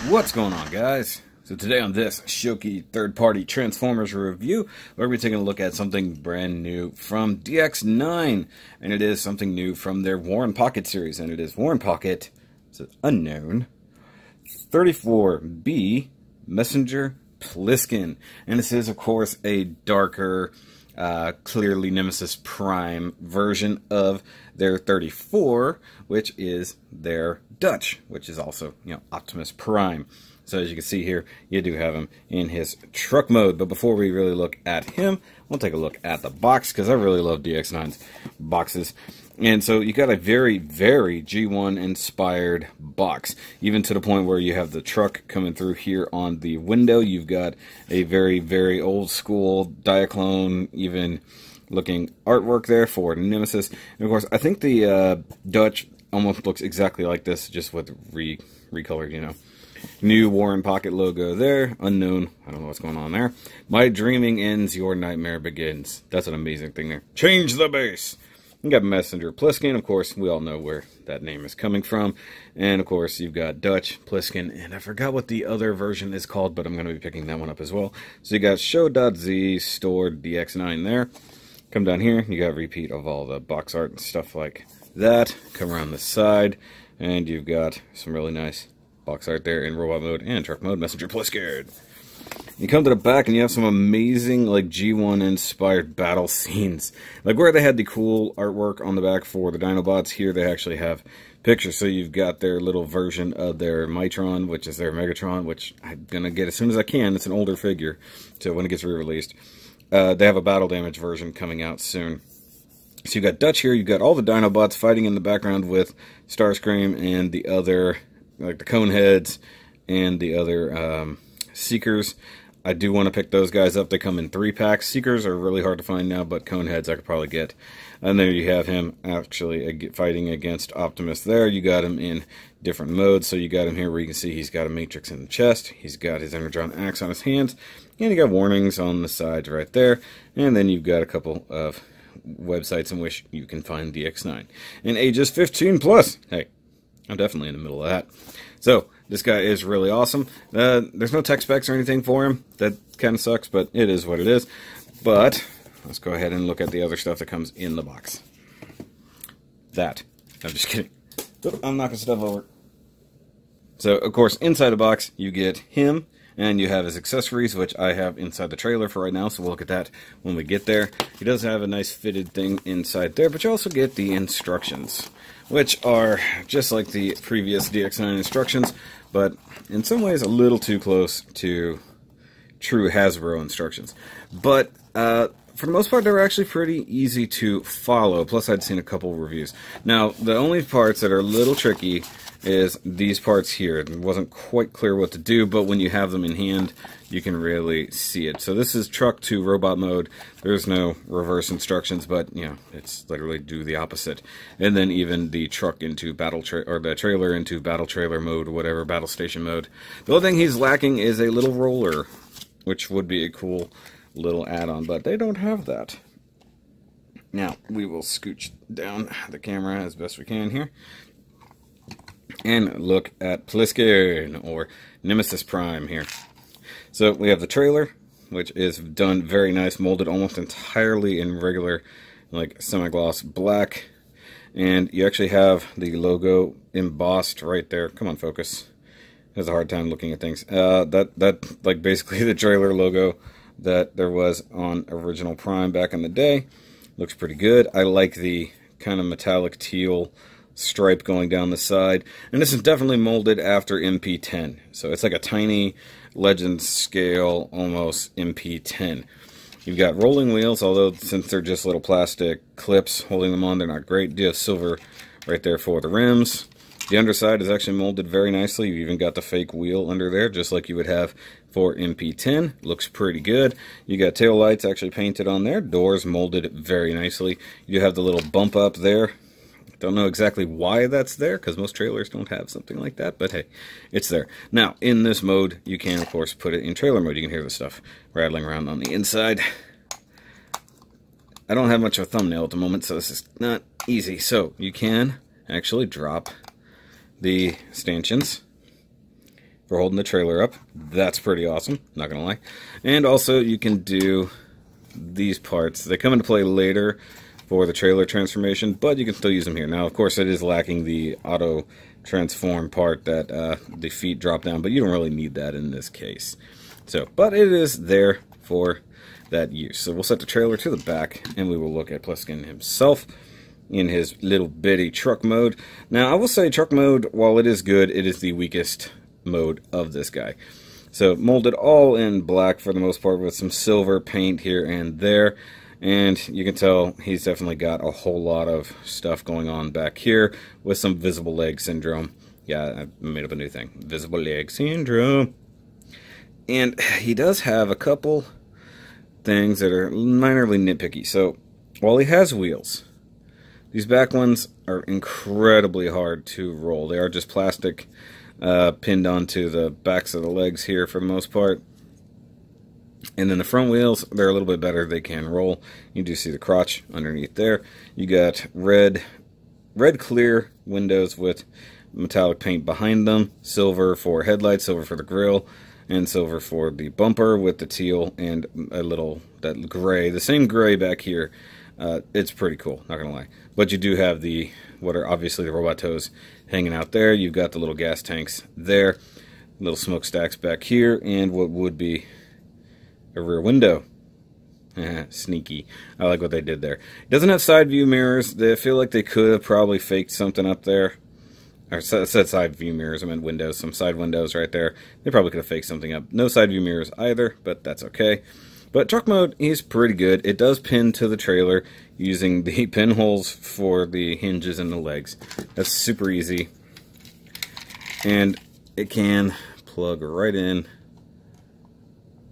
What's going on, guys? So today on this SHOKY third-party Transformers review, we're going to be taking a look at something brand new from DX9, and it is something new from their War and Pocket series, and it is War and Pocket, so unknown, 34B Messenger PLISSKEN, and this is, of course, a darker, clearly Nemesis Prime version of their 34, which is their Dutch, which is also, Optimus Prime. So as you can see here, you do have him in his truck mode. But before we really look at him, we'll take a look at the box, because I really love DX9's boxes. And so you got a very, very G1 inspired box, even to the point where you have the truck coming through here on the window. You've got a very, very old school Diaclone, even looking artwork there for Nemesis. And of course, I think the Dutch almost looks exactly like this, just with recolored, New War and Pocket logo there. Unknown. I don't know what's going on there. My dreaming ends, your nightmare begins. That's an amazing thing there. Change the base. You got Messenger PLISSKEN. Of course, we all know where that name is coming from. And of course, you've got Dutch PLISSKEN. And I forgot what the other version is called, but I'm going to be picking that one up as well. So you got Show.Z stored DX9 there. Come down here. You got a repeat of all the box art and stuff like that. Come around the side. And you've got some really nice box art there in robot mode and truck mode. Messenger PLISSKEN. You come to the back and you have some amazing, G1 inspired battle scenes. Like where they had the cool artwork on the back for the Dinobots, here they actually have pictures. So you've got their little version of their Mitron, which is their Megatron, which I'm going to get as soon as I can. It's an older figure, so when it gets re-released. They have a battle damage version coming out soon. So you've got Dutch here. You've got all the Dinobots fighting in the background with Starscream and the other, like the Coneheads and the other Seekers. I do want to pick those guys up. They come in 3-packs. Seekers are really hard to find now, but Coneheads I could probably get. And there you have him actually fighting against Optimus there. You got him in different modes. So you got him here where you can see he's got a Matrix in the chest. He's got his Energon axe on his hands. And you got warnings on the sides right there. And then you've got a couple of websites in which you can find DX9. And ages 15 plus. Hey, I'm definitely in the middle of that. So, this guy is really awesome. There's no tech specs or anything for him. That kind of sucks, but it is what it is. But, let's go ahead and look at the other stuff that comes in the box. I'm just kidding. I'm knocking stuff over. So, of course, inside the box, you get him, and you have his accessories, which I have inside the trailer for right now, so we'll look at that when we get there. He does have a nice fitted thing inside there, but you also get the instructions, which are just like the previous DX9 instructions, but in some ways a little too close to true Hasbro instructions. But for the most part, they were actually pretty easy to follow, plus I'd seen a couple reviews. Now, the only parts that are a little tricky is these parts here. It wasn't quite clear what to do, but when you have them in hand, you can really see it. So this is truck to robot mode. There's no reverse instructions, but it's literally do the opposite. And then even the truck into or the trailer into battle trailer mode, or whatever, battle station mode. The only thing he's lacking is a little roller, which would be a cool little add-on, but they don't have that. Now, we will scooch down the camera as best we can here and look at PLISSKEN, or Nemesis Prime here. So we have the trailer, which is done very nice, molded almost entirely in regular, semi-gloss black. And you actually have the logo embossed right there. Come on, focus. Has a hard time looking at things. That basically the trailer logo that there was on original Prime back in the day. Looks pretty good. I like the kind of metallic teal stripe going down the side. And this is definitely molded after MP10. So it's like a tiny Legend scale, almost MP10. You've got rolling wheels, although since they're just little plastic clips holding them on, they're not great. You have silver right there for the rims. The underside is actually molded very nicely. You even got the fake wheel under there, just like you would have for MP10. Looks pretty good. You got tail lights actually painted on there. Doors molded very nicely. You have the little bump up there. Don't know exactly why that's there, because most trailers don't have something like that, but hey, it's there. Now, in this mode, you can, of course, put it in trailer mode. You can hear the stuff rattling around on the inside. I don't have much of a thumbnail at the moment, so this is not easy. So, you can actually drop the stanchions for holding the trailer up. That's pretty awesome, not gonna lie. And also you can do these parts. They come into play later for the trailer transformation, but you can still use them here. Now, of course, it is lacking the auto transform part that the feet drop down, but you don't really need that in this case. So, but it is there for that use. So we'll set the trailer to the back, and we will look at Plisken himself in his little bitty truck mode. Now, I will say truck mode, while it is good, it is the weakest mode of this guy. So molded all in black for the most part, with some silver paint here and there. And you can tell he's definitely got a whole lot of stuff going on back here with some visible leg syndrome. Yeah, I made up a new thing. Visible leg syndrome. And he does have a couple things that are minorly nitpicky. So while he has wheels, these back ones are incredibly hard to roll. They are just plastic pinned onto the backs of the legs here for the most part. And then the front wheels, they're a little bit better. They can roll. You do see the crotch underneath there. You got red clear windows with metallic paint behind them. Silver for headlights, silver for the grille, and silver for the bumper with the teal and a little, that gray. The same gray back here. It's pretty cool, not gonna lie. But you do have the, what are obviously the robot toes hanging out there. You've got the little gas tanks there. Little smokestacks back here, and what would be a rear window. Sneaky. I like what they did there. It doesn't have side view mirrors. They feel like they could have probably faked something up there. Or said side view mirrors, I meant windows. Some side windows right there. They probably could have faked something up. No side view mirrors either, but that's okay. But truck mode, he's pretty good. It does pin to the trailer using the pinholes for the hinges and the legs. That's super easy. And it can plug right in.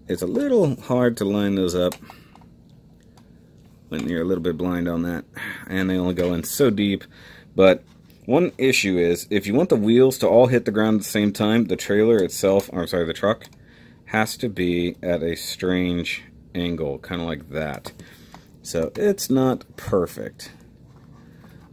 It's a little hard to line those up when you're a little bit blind on that, and they only go in so deep. But one issue is, if you want the wheels to all hit the ground at the same time, the trailer itself, or I'm sorry, the truck, has to be at a strange angle, kind of like that. So it's not perfect,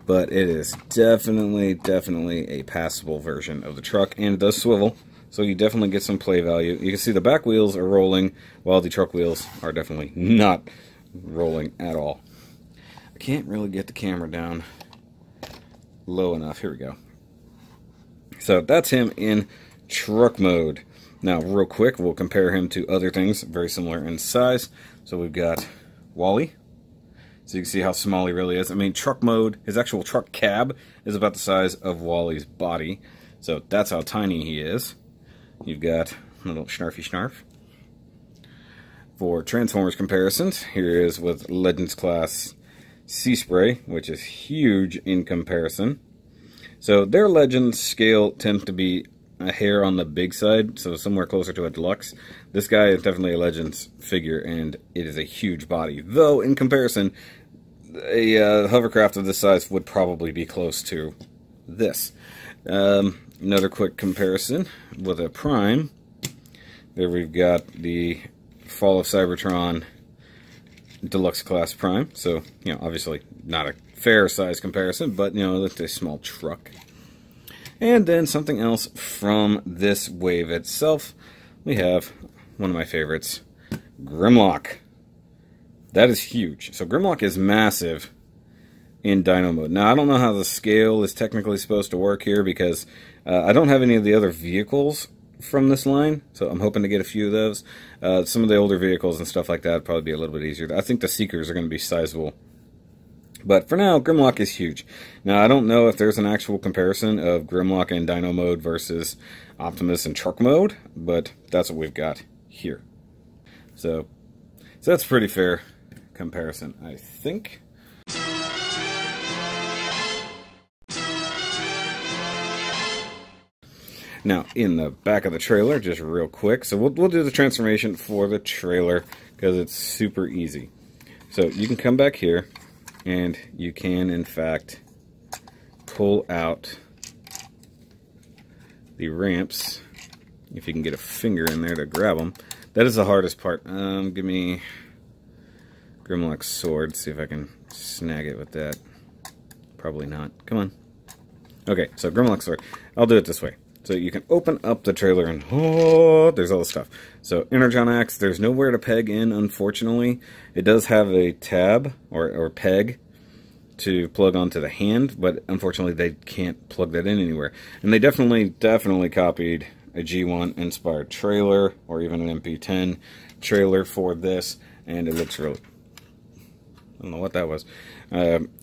but it is definitely a passable version of the truck, and it does swivel. So you definitely get some play value. You can see the back wheels are rolling, while the truck wheels are definitely not rolling at all. I can't really get the camera down low enough. Here we go. So that's him in truck mode. Now, real quick, we'll compare him to other things very similar in size. So we've got Wally. So you can see how small he really is. I mean, truck mode, his actual truck cab is about the size of Wally's body. So that's how tiny he is. You've got a little snarfy snarf. For Transformers comparisons, here is with Legends Class Sea Spray, which is huge in comparison. So their Legends scale tends to be a hair on the big side, so somewhere closer to a Deluxe. This guy is definitely a Legends figure, and it is a huge body. Though, in comparison, a hovercraft of this size would probably be close to this. Another quick comparison with a Prime. There we've got the Fall of Cybertron Deluxe Class Prime. So, you know, obviously not a fair size comparison, but, you know, it's a small truck. And then something else from this wave itself. We have one of my favorites, Grimlock. That is huge. So Grimlock is massive in Dino mode. Now, I don't know how the scale is technically supposed to work here, because I don't have any of the other vehicles from this line, so I'm hoping to get a few of those. Some of the older vehicles and stuff like that would probably be a little bit easier. I think the Seekers are going to be sizable. But for now, Grimlock is huge. Now, I don't know if there's an actual comparison of Grimlock in Dino mode versus Optimus in truck mode, but that's what we've got here. So that's a pretty fair comparison, I think. Now, in the back of the trailer, just real quick, so we'll do the transformation for the trailer, because it's super easy. So you can come back here, and you can, in fact, pull out the ramps, if you can get a finger in there to grab them. That is the hardest part. Give me Grimlocks Sword, see if I can snag it with that. Probably not. Come on. Okay, so Grimlocks Sword. I'll do it this way. So you can open up the trailer and, oh, there's all the stuff. So Energon axe, there's nowhere to peg in, unfortunately. It does have a tab or peg to plug onto the hand, but unfortunately they can't plug that in anywhere. And they definitely copied a G1 inspired trailer or even an MP10 trailer for this, and it looks really, I don't know what that was.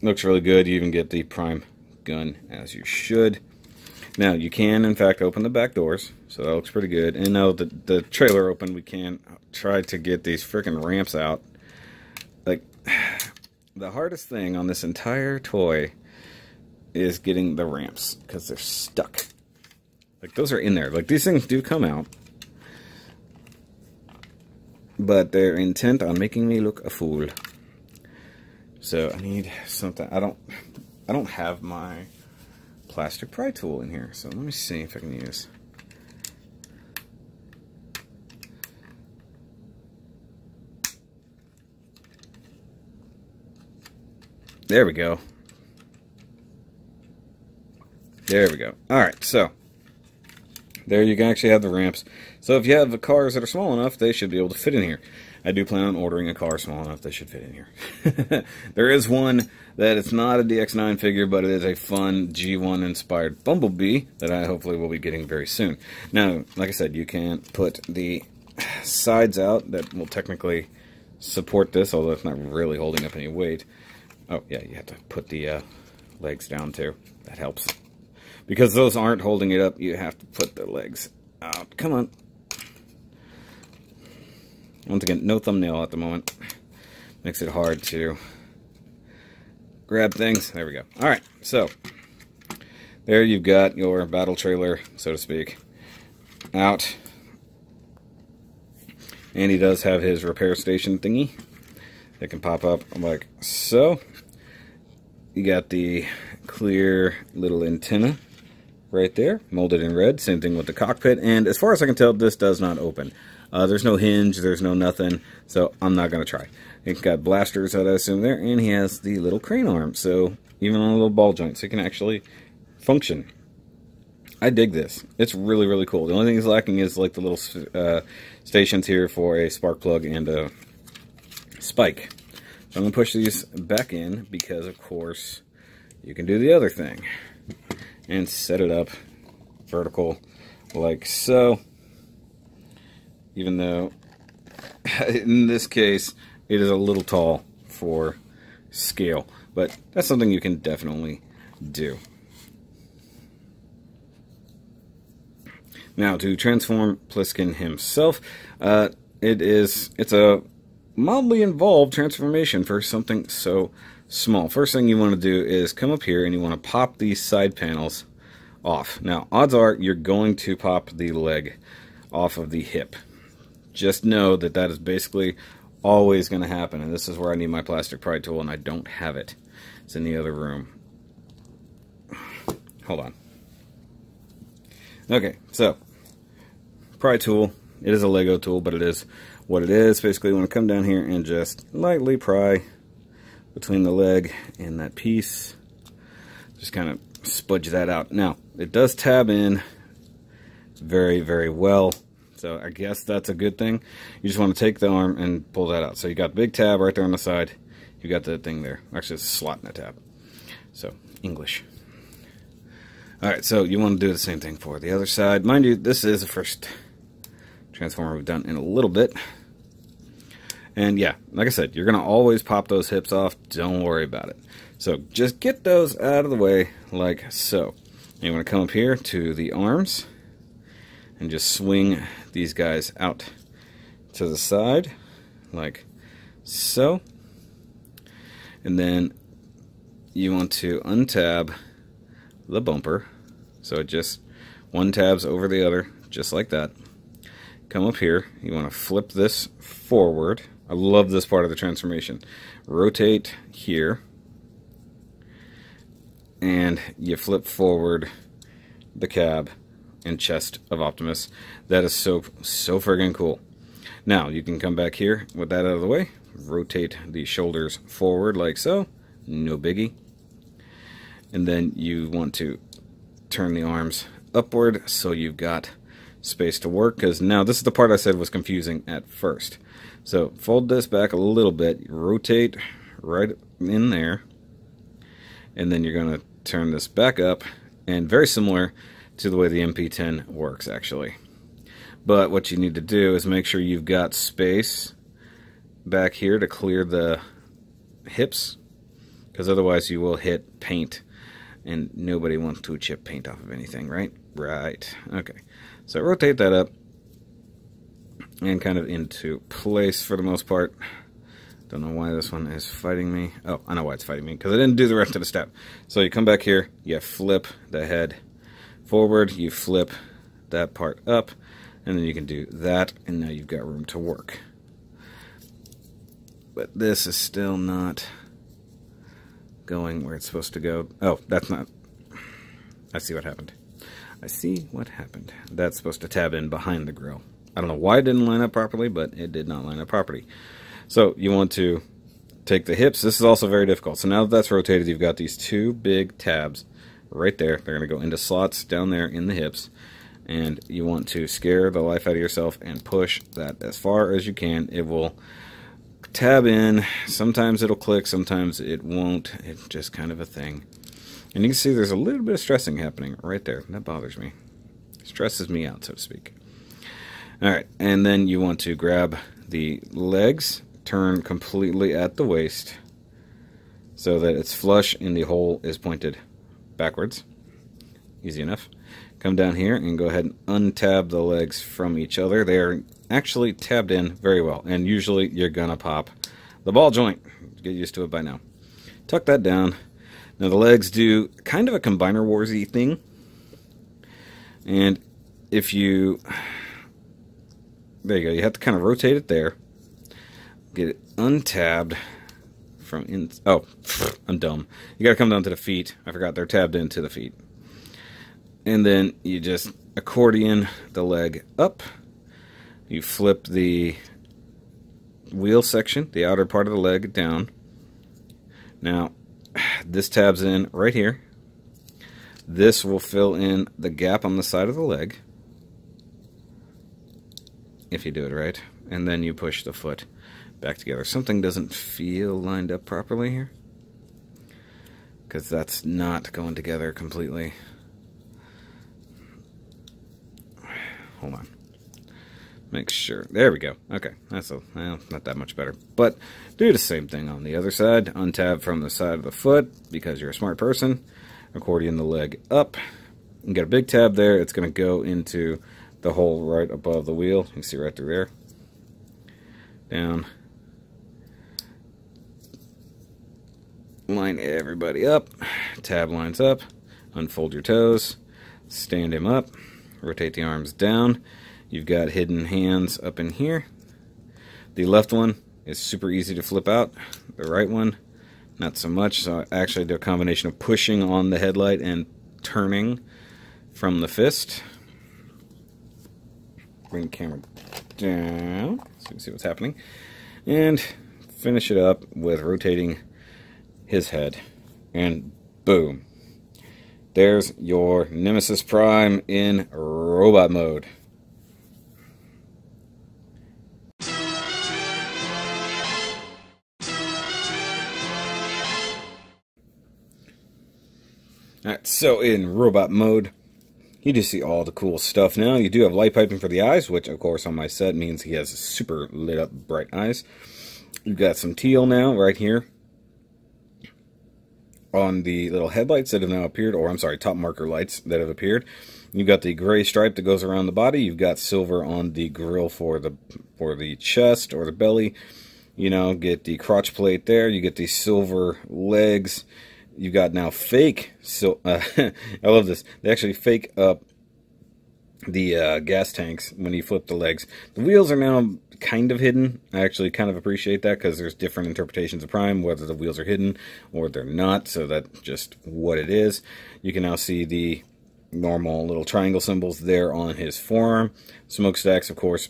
Looks really good. You even get the Prime gun, as you should. Now, you can, in fact, open the back doors, so that looks pretty good. And now the trailer open, we can try to get these freaking ramps out. Like, the hardest thing on this entire toy is getting the ramps, because they're stuck. Like, those are in there. Like, these things do come out, but they're intent on making me look a fool. So, I need something. I don't have my plastic pry tool in here, so let me see if I can use. There we go. There we go. Alright, so there you can actually have the ramps. So if you have cars that are small enough, they should be able to fit in here. I do plan on ordering a car small enough that should fit in here. There is one that it's not a DX9 figure, but it is a fun G1 inspired Bumblebee that I hopefully will be getting very soon. Now, like I said, you can put the sides out that will technically support this, although it's not really holding up any weight. Oh, yeah, you have to put the legs down too. That helps. Because those aren't holding it up, you have to put the legs out. Come on. Once again, no thumbnail at the moment. Makes it hard to grab things. There we go. Alright, so there you've got your battle trailer, so to speak, out. And he does have his repair station thingy that can pop up like so. You got the clear little antenna right there, molded in red. Same thing with the cockpit. And as far as I can tell, this does not open. There's no hinge, there's no nothing, so I'm not going to try. It's got blasters, I'd assume, there, and he has the little crane arm, so even on a little ball joint, so he can actually function. I dig this. It's really, really cool. The only thing he's lacking is like the little stations here for a spark plug and a spike. So I'm going to push these back in because, of course, you can do the other thing. And set it up vertical like so. Even though, in this case, it is a little tall for scale. But that's something you can definitely do. Now, to transform Plisken himself, it's a mildly involved transformation for something so small. First thing you want to do is come up here and you want to pop these side panels off. Now, odds are you're going to pop the leg off of the hip. Just know that that is basically always going to happen, and this is where I need my plastic pry tool, and I don't have it. It's in the other room. Hold on. Okay, so pry tool. It is a Lego tool, but it is what it is. Basically, you want to come down here and just lightly pry between the leg and that piece. Just kind of spudge that out. Now, it does tab in very, very well. So I guess that's a good thing. You just want to take the arm and pull that out. So you got the big tab right there on the side. You got the thing there. Actually, it's a slot in a tab. So, English. Alright, so you want to do the same thing for the other side. Mind you, this is the first transformer we've done in a little bit. And yeah, like I said, you're going to always pop those hips off. Don't worry about it. So just get those out of the way like so. And you want to come up here to the arms and just swing these guys out to the side like so. And then you want to untab the bumper. So it just one tabs over the other, just like that. Come up here. You want to flip this forward. I love this part of the transformation. Rotate here. And you flip forward the cab and chest of Optimus. That is so friggin' cool. Now, you can come back here with that out of the way. Rotate the shoulders forward like so. No biggie. And then you want to turn the arms upward so you've got space to work, because now this is the part I said was confusing at first. So fold this back a little bit, rotate right in there, and then you're going to turn this back up, and very similar to the way the MP10 works actually. But what you need to do is make sure you've got space back here to clear the hips, because otherwise you will hit paint, and nobody wants to chip paint off of anything, right? Right. Okay. So rotate that up and kind of into place for the most part. Don't know why this one is fighting me. Oh, I know why it's fighting me, because I didn't do the rest of the step. So you come back here, you flip the head forward, you flip that part up, and then you can do that, and now you've got room to work. But this is still not going where it's supposed to go. Oh, that's not. I see what happened. I see what happened. That's supposed to tab in behind the grill. I don't know why it didn't line up properly, but it did not line up properly. So you want to take the hips. This is also very difficult. So now that that's rotated, you've got these two big tabs right there. They're going to go into slots down there in the hips. And you want to scare the life out of yourself and push that as far as you can. It will tab in. Sometimes it'll click, sometimes it won't. It's just kind of a thing. And you can see there's a little bit of stressing happening right there. That bothers me. Stresses me out, so to speak. Alright, and then you want to grab the legs, turn completely at the waist so that it's flush and the hole is pointed backwards. Easy enough. Come down here and go ahead and untab the legs from each other. They are actually tabbed in very well, and usually you're gonna pop the ball joint. Get used to it by now. Tuck that down. Now the legs do kind of a Combiner Wars-y thing, and if you, there you go, you have to kind of rotate it there, get it untabbed from in, oh, I'm dumb. You gotta come down to the feet. I forgot they're tabbed into the feet. And then you just accordion the leg up. You flip the wheel section, the outer part of the leg, down. Now, this tabs in right here. This will fill in the gap on the side of the leg, if you do it right. And then you push the foot back together. Something doesn't feel lined up properly here, because that's not going together completely. Hold on. Make sure. There we go. Okay. That's well, not that much better. But do the same thing on the other side. Untab from the side of the foot, because you're a smart person. Accordion the leg up. You get a big tab there. It's going to go into the hole right above the wheel. You can see right through there. Down. Line everybody up. Tab lines up. Unfold your toes. Stand him up. Rotate the arms down. You've got hidden hands up in here. The left one is super easy to flip out. The right one, not so much. So I actually do a combination of pushing on the headlight and turning from the fist. Bring the camera down so you can see what's happening. And finish it up with rotating his head. And boom. There's your Nemesis Prime in robot mode. Alright, so in robot mode, you do see all the cool stuff now. You do have light piping for the eyes, which of course on my set means he has super lit up bright eyes. You've got some teal now right here on the little headlights that have now appeared, or I'm sorry, top marker lights that have appeared. You've got the gray stripe that goes around the body. You've got silver on the grill for the chest or the belly. You know, get the crotch plate there. You get the silver legs. You've got now fake, I love this, they actually fake up the gas tanks when you flip the legs. The wheels are now kind of hidden. I actually kind of appreciate that, because there's different interpretations of Prime, whether the wheels are hidden or they're not, so that's just what it is. You can now see the normal little triangle symbols there on his forearm. Smokestacks, of course,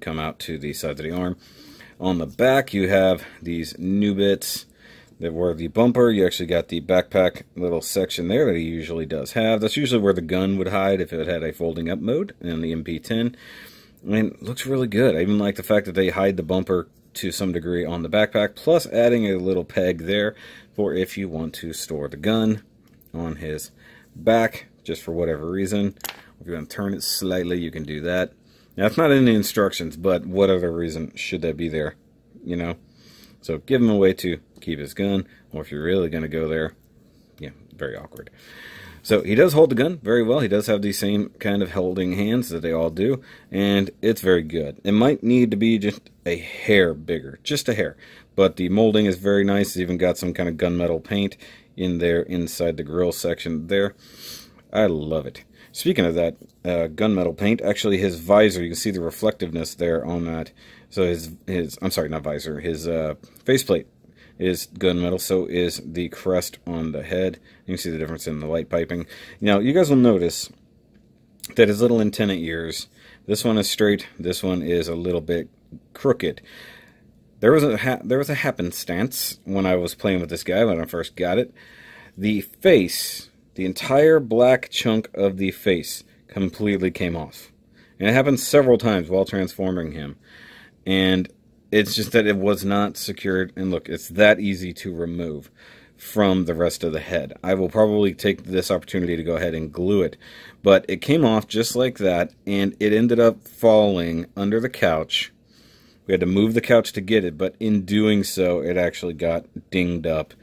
come out to the sides of the arm. On the back, you have these new bits Where the bumper, you actually got the backpack little section there that he usually does have. That's usually where the gun would hide if it had a folding up mode in the MP10. And it looks really good. I even like the fact that they hide the bumper to some degree on the backpack, plus adding a little peg there for if you want to store the gun on his back, just for whatever reason. If you want to turn it slightly, you can do that. Now, it's not in the instructions, but what other reason should that be there, you know? So give him a way to keep his gun, or if you're really going to go there, yeah, very awkward. So he does hold the gun very well. He does have the same kind of holding hands that they all do, and it's very good. It might need to be just a hair bigger, just a hair, but the molding is very nice. It's even got some kind of gunmetal paint in there inside the grill section there. I love it. Speaking of that gunmetal paint, actually his visor, you can see the reflectiveness there on that. So his I'm sorry, not visor, his faceplate is gunmetal, so is the crest on the head. You can see the difference in the light piping. Now, you guys will notice that his little antenna ears, this one is straight, this one is a little bit crooked. There was a happenstance when I was playing with this guy when I first got it. The face, the entire black chunk of the face completely came off. And it happened several times while transforming him. And it's just that it was not secured, and look, it's that easy to remove from the rest of the head. I will probably take this opportunity to go ahead and glue it, but it came off just like that, and it ended up falling under the couch. We had to move the couch to get it, but in doing so, it actually got dinged up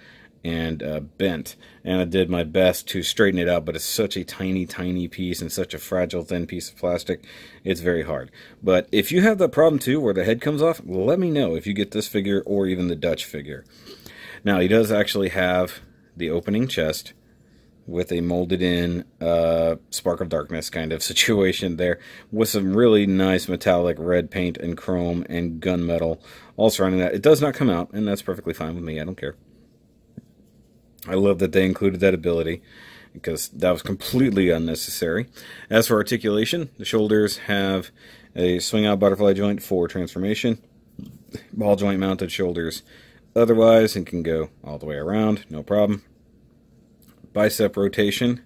and bent, and I did my best to straighten it out, but it's such a tiny piece and such a fragile thin piece of plastic, it's very hard. But if you have that problem too where the head comes off, let me know if you get this figure or even the Dutch figure. Now, he does actually have the opening chest with a molded in Spark of Darkness kind of situation there, with some really nice metallic red paint and chrome and gunmetal all surrounding that. It does not come out, and that's perfectly fine with me, I don't care. I love that they included that ability, because that was completely unnecessary. As for articulation, the shoulders have a swing-out butterfly joint for transformation, ball joint mounted shoulders otherwise, and can go all the way around, no problem. Bicep rotation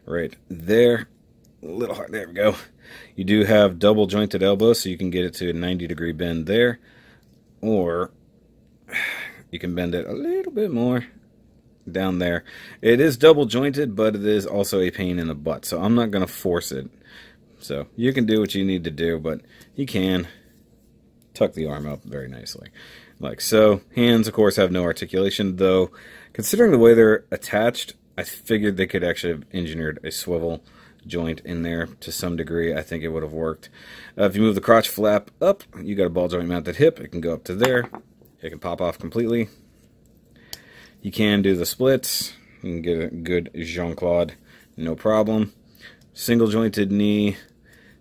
right there, a little hard, there we go. You do have double jointed elbows, so you can get it to a 90-degree bend there, or you can bend it a little bit more down there. It is double jointed, but it is also a pain in the butt, so I'm not going to force it. So you can do what you need to do, but you can tuck the arm up very nicely, like so. Hands, of course, have no articulation, though considering the way they're attached, I figured they could actually have engineered a swivel joint in there to some degree. I think it would have worked. If you move the crotch flap up, you got a ball joint mounted hip. It can go up to there. It can pop off completely. You can do the splits. You can get a good Jean-Claude, no problem. Single jointed knee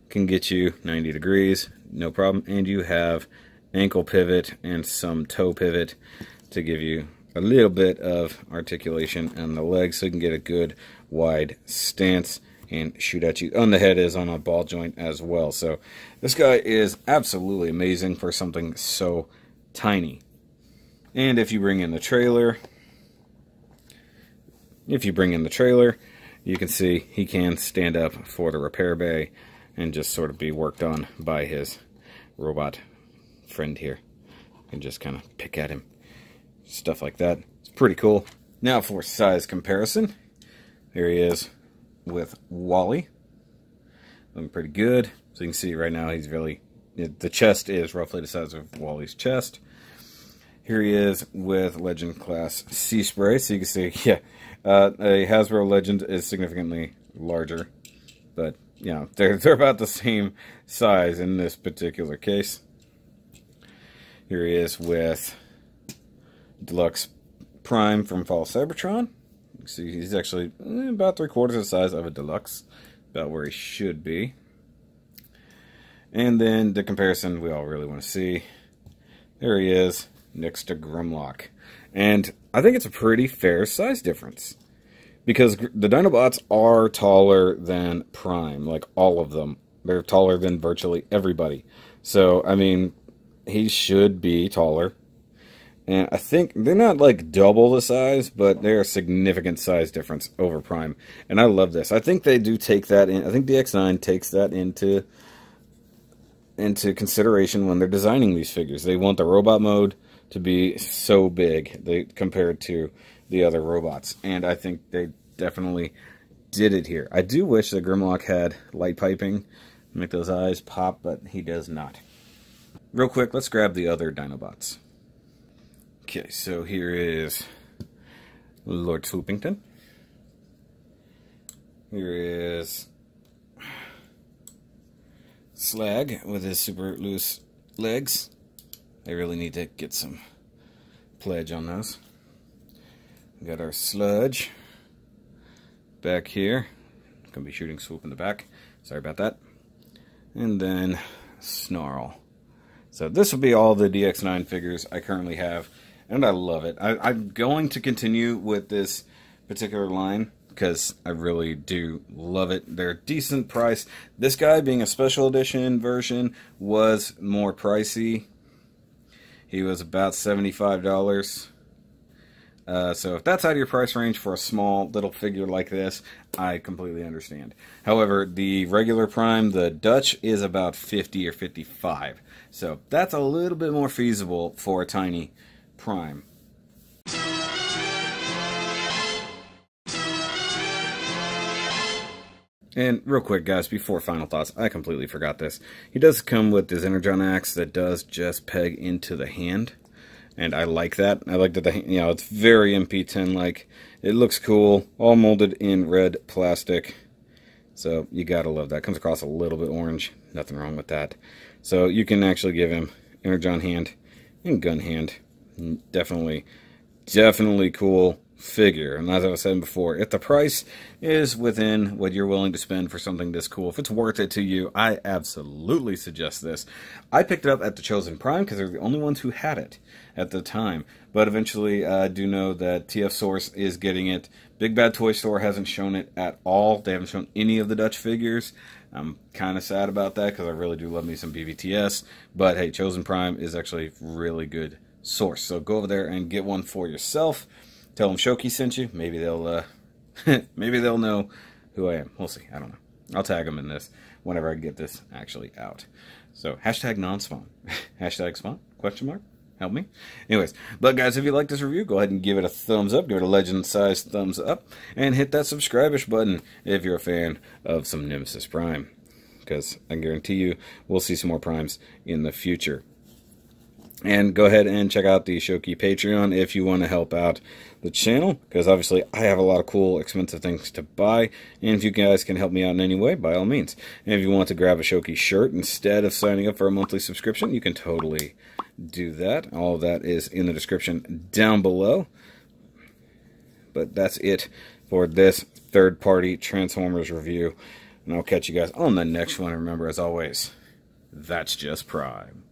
can get you 90 degrees, no problem. And you have ankle pivot and some toe pivot to give you a little bit of articulation on the legs, so you can get a good wide stance and shoot at you. On the head is on a ball joint as well. So this guy is absolutely amazing for something so tiny. And if you bring in the trailer, you can see he can stand up for the repair bay and just sort of be worked on by his robot friend here. You can just kind of pick at him. Stuff like that. It's pretty cool. Now for size comparison. Here he is with Wally. Looking pretty good. So you can see right now he's really, the chest is roughly the size of Wally's chest. Here he is with Legend Class Sea Spray. So you can see, yeah, a Hasbro Legend is significantly larger. But, you know, they're about the same size in this particular case. Here he is with Deluxe Prime from Fall Cybertron. You see he's actually about 3/4 the size of a Deluxe. About where he should be. And then the comparison we all really want to see. There he is next to Grimlock. And I think it's a pretty fair size difference, because the Dinobots are taller than Prime, like all of them. They're taller than virtually everybody. So, I mean, he should be taller. And I think they're not like double the size, but they're a significant size difference over Prime. And I love this. I think they do take that in. I think DX9 takes that into consideration when they're designing these figures. They want the robot mode to be so big compared to the other robots. And I think they definitely did it here. I do wish that Grimlock had light piping, make those eyes pop, but he does not. Real quick, let's grab the other Dinobots. Okay, so here is Lord Tubbington. Here is Slag with his super loose legs. I really need to get some pledge on those. We got our Sludge back here. Gonna be shooting Swoop in the back. Sorry about that. And then Snarl. So this will be all the DX9 figures I currently have, and I love it. I'm going to continue with this particular line because I really do love it. They're decent price. This guy, being a special edition version, was more pricey. He was about $75. So if that's out of your price range for a small little figure like this, I completely understand. However, the regular Prime, the Dutch, is about 50 or 55. So that's a little bit more feasible for a tiny Prime. And real quick, guys, before final thoughts, I completely forgot this. He does come with this Energon axe that does just peg into the hand. And I like that. I like that it's very MP10-like. It looks cool. All molded in red plastic. So you gotta love that. Comes across a little bit orange. Nothing wrong with that. So you can actually give him Energon hand and gun hand. Definitely cool figure. And as I was saying before, if the price is within what you're willing to spend for something this cool, if it's worth it to you, I absolutely suggest this. I picked it up at the Chosen Prime because they're the only ones who had it at the time. But eventually, I do know that TF Source is getting it. Big Bad Toy Store hasn't shown it at all. They haven't shown any of the Dutch figures. I'm kind of sad about that because I really do love me some BVTS. But hey, Chosen Prime is actually really good source. So go over there and get one for yourself. Tell them Shoky sent you. Maybe they'll maybe they'll know who I am. We'll see. I don't know. I'll tag them in this whenever I get this actually out. So hashtag non-spawn. Hashtag spawn? Question mark? Help me. Anyways, but guys, if you like this review, go ahead and give it a thumbs up. Give it a legend-sized thumbs up. And hit that subscribe-ish button if you're a fan of some Nemesis Prime. Because I guarantee you we'll see some more Primes in the future. And go ahead and check out the Shoky Patreon if you want to help out the channel, because obviously I have a lot of cool, expensive things to buy, and if you guys can help me out in any way, by all means. And if you want to grab a Shoky shirt instead of signing up for a monthly subscription, you can totally do that. All of that is in the description down below. But that's it for this third-party Transformers review, and I'll catch you guys on the next one. Remember, as always, that's just Prime.